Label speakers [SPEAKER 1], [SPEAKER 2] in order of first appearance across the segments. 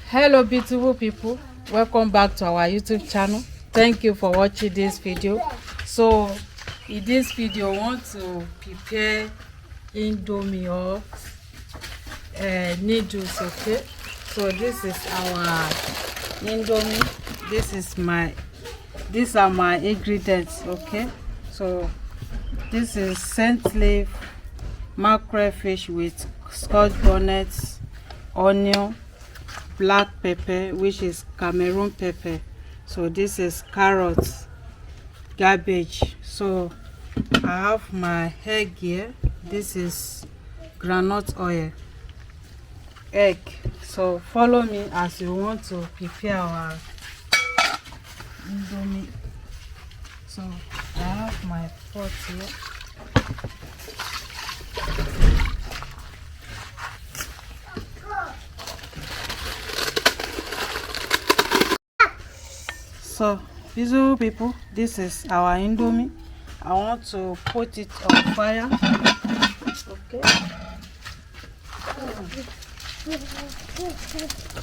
[SPEAKER 1] Hello beautiful people, welcome back to our YouTube channel. Thank you for watching this video. So in this video I want to prepare indomie or noodles. Okay, so this is our indomie. These are my ingredients. Okay, so this is scent leaf, mackerel fish with scotch bonnets, onion, black pepper, which is Cameroon pepper. So this is carrots, cabbage. So I have my egg here. This is groundnut oil, egg. So follow me as you want to prepare our indomie. So I have my pot here. So beautiful people, this is our indomie. I want to put it on fire. Okay,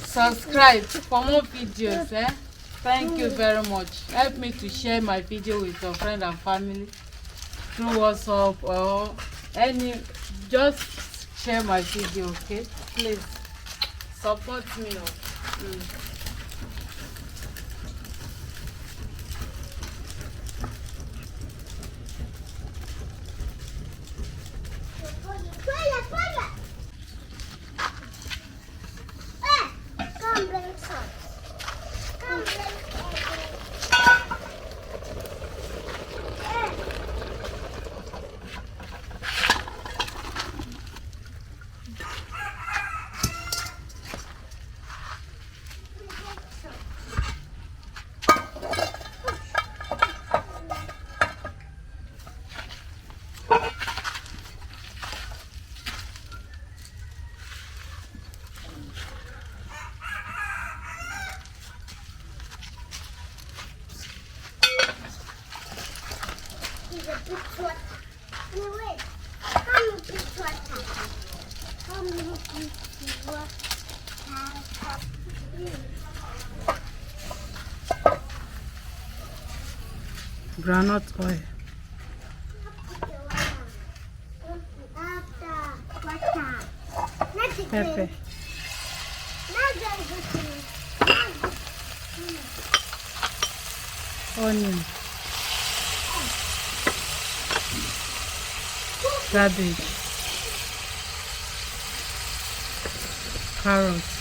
[SPEAKER 1] subscribe for more videos. Thank you very much. Help me to share my video with your friend and family through WhatsApp or any. Just share my video. Okay, please support me. Groundnut oil, pepper, onion, cabbage, carrots,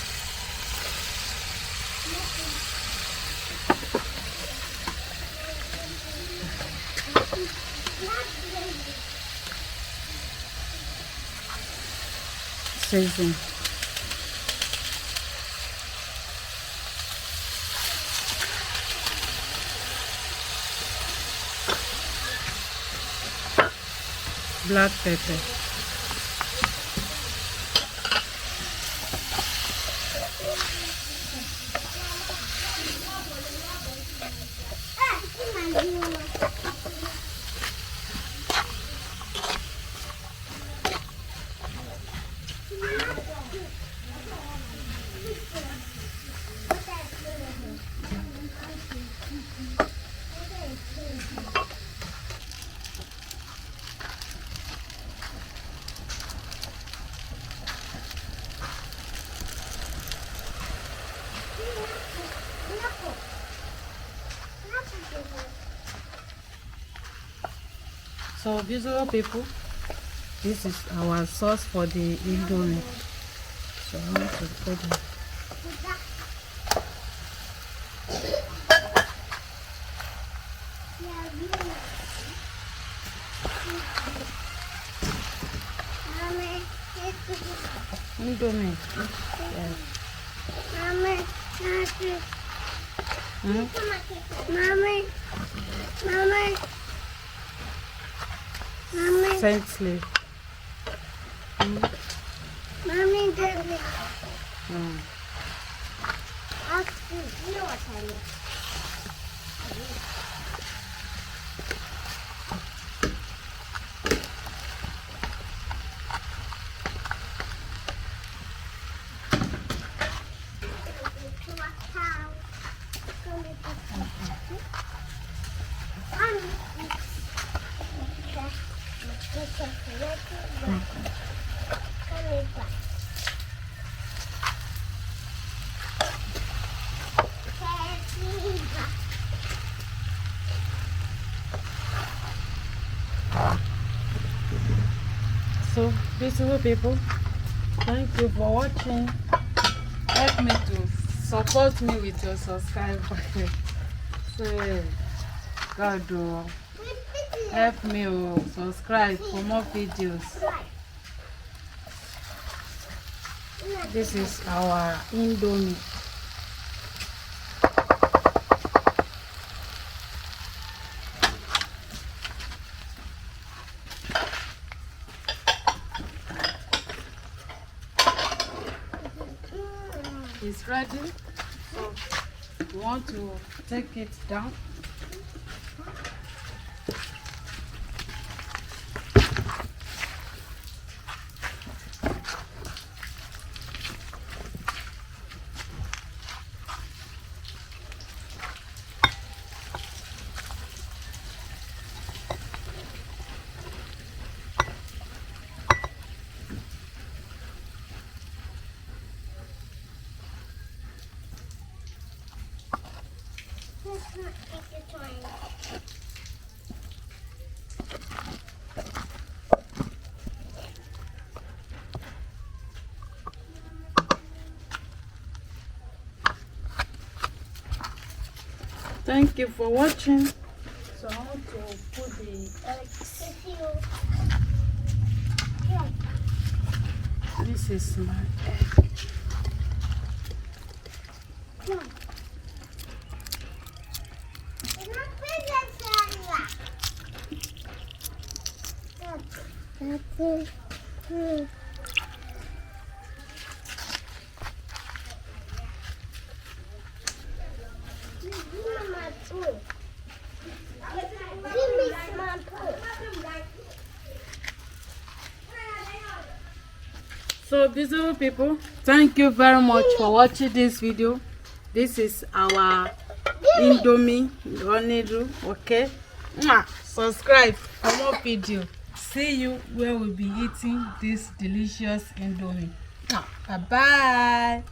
[SPEAKER 1] season, black pepper, So beautiful people, this is our sauce for the indomie. So I want to put it. Indomie. Yes. Scent leaf. beautiful people, thank you for watching. Help me to support me with your subscribe. So God help me subscribe for more videos. This is our Indomie. It's ready, so we want to take it down. Thank you for watching. So I want to put the eggs. This is my egg. So beautiful people, thank you very much for watching this video. This is our Indomie noodle. Okay, subscribe for more video. See you where we'll be eating this delicious Indomie. Bye bye.